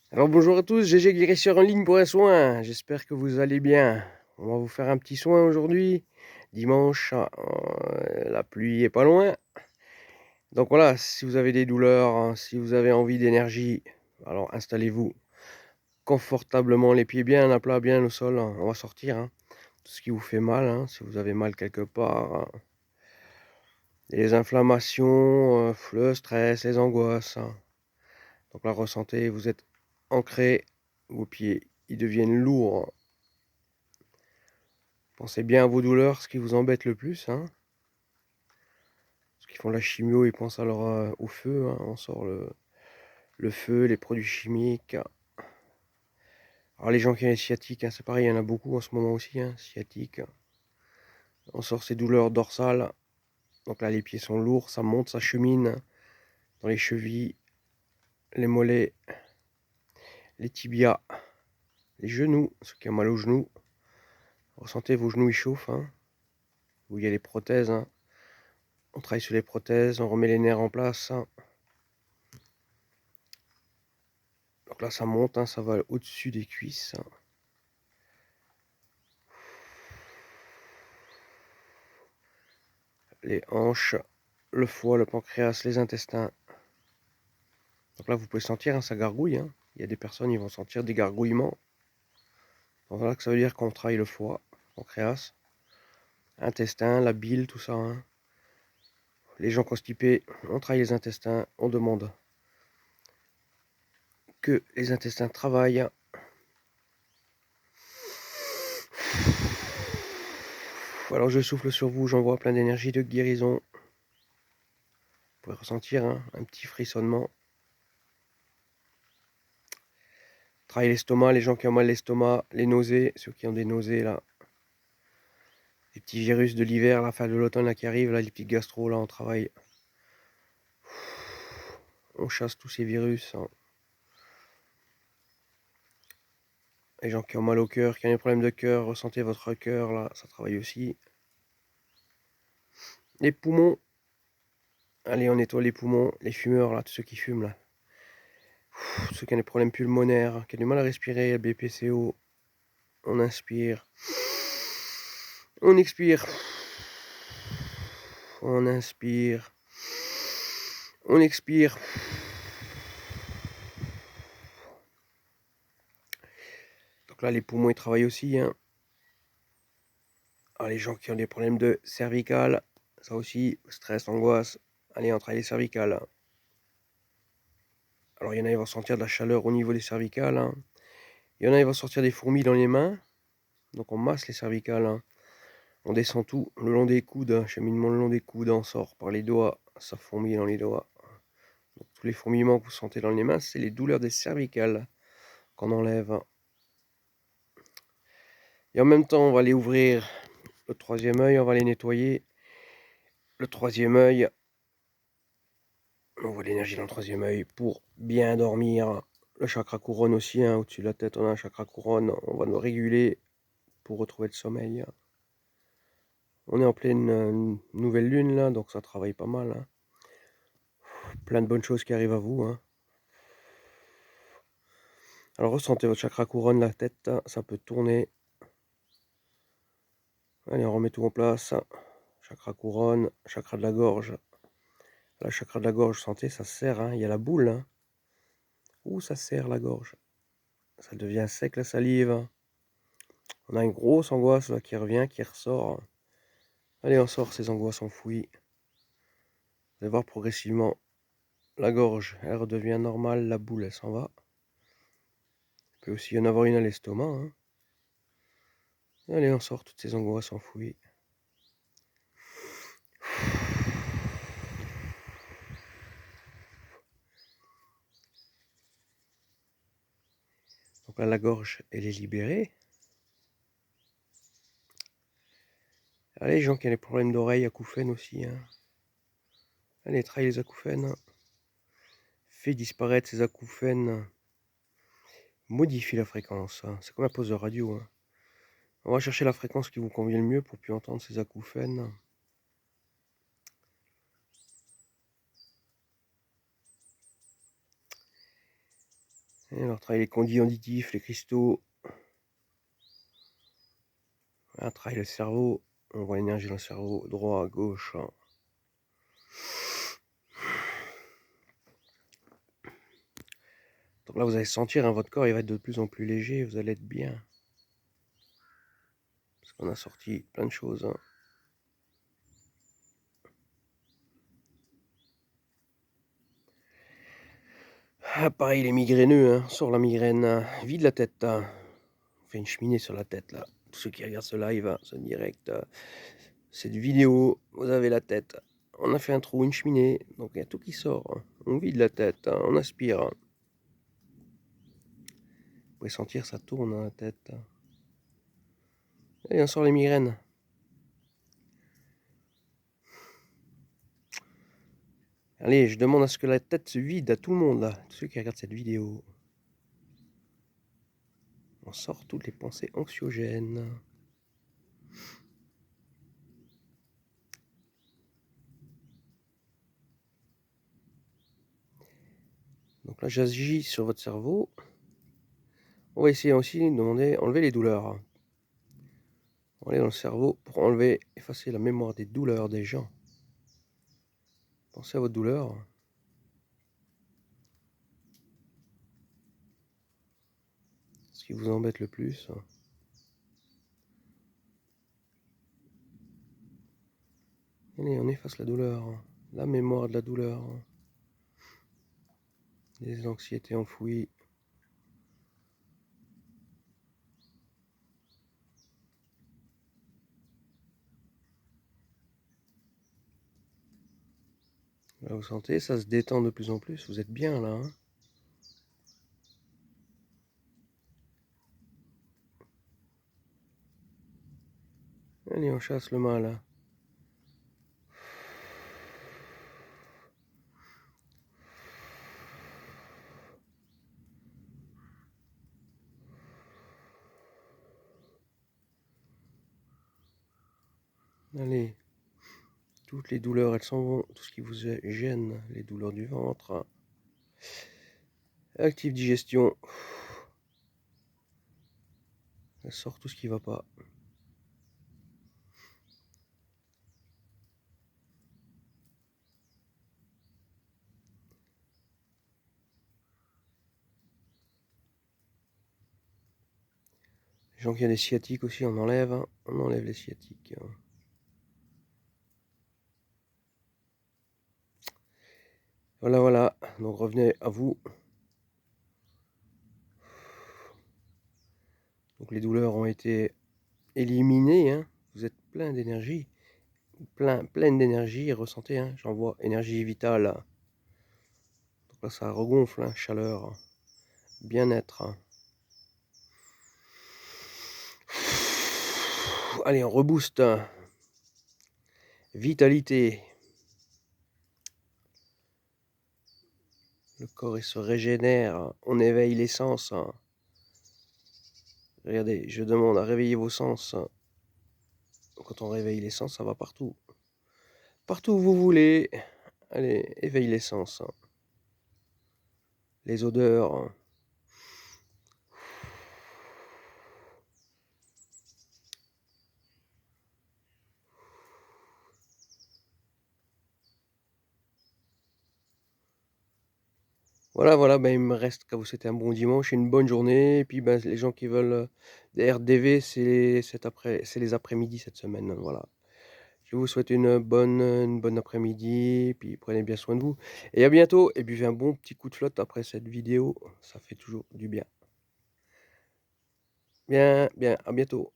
Alors bonjour à tous, GG Guérisseur en ligne pour un soin. J'espère que vous allez bien. On va vous faire un petit soin aujourd'hui. Dimanche, la pluie est pas loin. Donc voilà, si vous avez des douleurs, hein, si vous avez envie d'énergie, alors installez-vous confortablement, les pieds bien à plat, bien au sol, hein. On va sortir hein, tout ce qui vous fait mal, hein, si vous avez mal quelque part, hein. Les inflammations, le stress, les angoisses, hein. Donc là, ressentez, vous êtes ancré, vos pieds, ils deviennent lourds. Pensez bien à vos douleurs, ce qui vous embête le plus, hein. Ceux qui font la chimio, ils pensent alors au feu, hein. On sort le feu, les produits chimiques. Alors les gens qui ont les sciatiques, hein, c'est pareil, il y en a beaucoup en ce moment aussi, hein, sciatiques. On sort ces douleurs dorsales. Donc là, les pieds sont lourds, ça monte, ça chemine dans les chevilles, les mollets, les tibias, les genoux, ceux qui ont mal aux genoux. Ressentez vos genoux, ils chauffent, hein. Où il y a les prothèses, hein. On travaille sur les prothèses, on remet les nerfs en place, hein. Donc là, ça monte, hein, ça va au-dessus des cuisses, hein. Les hanches, le foie, le pancréas, les intestins. Donc là, vous pouvez sentir, hein, ça gargouille, hein. Il y a des personnes, ils vont sentir des gargouillements. Donc voilà que ça veut dire qu'on travaille le foie, pancréas, intestin, la bile, tout ça, hein. Les gens constipés, on travaille les intestins, on demande que les intestins travaillent. Alors je souffle sur vous, j'envoie plein d'énergie de guérison. Vous pouvez ressentir hein, un petit frissonnement. Travaille l'estomac, les gens qui ont mal l'estomac, les nausées, ceux qui ont des nausées là. Les petits virus de l'hiver, la fin de l'automne là qui arrive, là, les petits gastro, là on travaille. On chasse tous ces virus, hein. Les gens qui ont mal au cœur, qui ont des problèmes de cœur, ressentez votre cœur là, ça travaille aussi. Les poumons, allez on nettoie les poumons, les fumeurs là, tous ceux qui fument là. Ceux qui ont des problèmes pulmonaires, qui ont du mal à respirer, BPCO, on inspire. On expire. On inspire. On expire. Donc là, les poumons, ils travaillent aussi, hein. Alors, les gens qui ont des problèmes de cervical, ça aussi, stress, angoisse. Allez, on travaille les cervicales. Alors, il y en a, ils vont sentir de la chaleur au niveau des cervicales, hein. Il y en a, ils vont sortir des fourmis dans les mains. Donc, on masse les cervicales, hein. On descend tout le long des coudes, hein. Cheminement le long des coudes, on sort par les doigts. Ça fourmille dans les doigts. Donc, tous les fourmillements que vous sentez dans les mains, c'est les douleurs des cervicales qu'on enlève. Et en même temps, on va aller ouvrir le troisième œil, on va les nettoyer. Le troisième œil, on voit l'énergie dans le troisième œil pour bien dormir. Le chakra couronne aussi, hein, au-dessus de la tête, on a un chakra couronne. On va nous réguler pour retrouver le sommeil. On est en pleine nouvelle lune là, donc ça travaille pas mal, hein. Plein de bonnes choses qui arrivent à vous, hein. Alors ressentez votre chakra couronne, la tête, ça peut tourner. Allez, on remet tout en place. Chakra couronne, chakra de la gorge. La chakra de la gorge, sentez, ça serre, hein. Il y a la boule, hein. Ouh, ça serre la gorge. Ça devient sec la salive. On a une grosse angoisse là, qui revient, qui ressort. Allez, on sort ces angoisses enfouies. Vous allez voir progressivement, la gorge, elle redevient normale, la boule, elle s'en va. Il peut aussi y en avoir une à l'estomac, hein. Allez, on sort toutes ces angoisses enfouies. Donc là, la gorge, elle est libérée. Allez, les gens qui ont des problèmes d'oreilles, acouphènes aussi, hein. Allez, travaille les acouphènes. Fais disparaître ces acouphènes. Modifie la fréquence, hein. C'est comme la pause de radio, hein. On va chercher la fréquence qui vous convient le mieux pour plus entendre ces acouphènes. Et alors, travaille les conduits auditifs, les cristaux. Voilà, travaille le cerveau. On voit l'énergie dans le cerveau, droit, gauche. Donc là, vous allez sentir, hein, votre corps il va être de plus en plus léger, vous allez être bien. Parce qu'on a sorti plein de choses. Hein. Ah, pareil, les migraineux, hein, sort la migraine, vide la tête. On fait une cheminée sur la tête là. Tous ceux qui regardent ce live, ce direct, cette vidéo, vous avez la tête. On a fait un trou, une cheminée, donc il y a tout qui sort. Hein. On vide la tête, on aspire. Vous pouvez sentir, ça tourne dans la tête. Et on sort les migraines. Allez, je demande à ce que la tête se vide à tout le monde là, tous ceux qui regardent cette vidéo. On sort toutes les pensées anxiogènes. Donc là, j'agis sur votre cerveau. On va essayer aussi de demander, enlever les douleurs. On va aller dans le cerveau pour enlever, effacer la mémoire des douleurs des gens. Pensez à votre douleur. Ce qui vous embête le plus. Allez, on efface la douleur. La mémoire de la douleur. Les anxiétés enfouies. Là, vous sentez, ça se détend de plus en plus. Vous êtes bien là. Hein. Allez, on chasse le mal. Allez. Toutes les douleurs, elles s'en vont. Tout ce qui vous gêne, les douleurs du ventre. Active digestion. Elle sort tout ce qui va pas. Les gens qui ont des sciatiques aussi, on enlève. Hein. On enlève les sciatiques. Hein. Voilà, voilà. Donc revenez à vous. Donc les douleurs ont été éliminées. Hein. Vous êtes plein d'énergie. Pleine d'énergie. Ressentez, hein. J'envoie énergie vitale. Donc là, ça regonfle. Hein. Chaleur. Bien-être. Hein. Allez, on rebooste. Hein. Vitalité. Le corps il se régénère, on éveille les sens. Regardez, je demande à réveiller vos sens. Quand on réveille les sens, ça va partout. Partout où vous voulez. Allez, éveille les sens. Les odeurs. Voilà, voilà, ben, il me reste qu'à vous souhaiter un bon dimanche et une bonne journée. Et puis ben, les gens qui veulent des RDV, c'est les après-midi cette semaine. Voilà. Je vous souhaite une bonne après-midi. Puis prenez bien soin de vous. Et à bientôt. Et buvez un bon petit coup de flotte après cette vidéo. Ça fait toujours du bien. Bien, bien, à bientôt.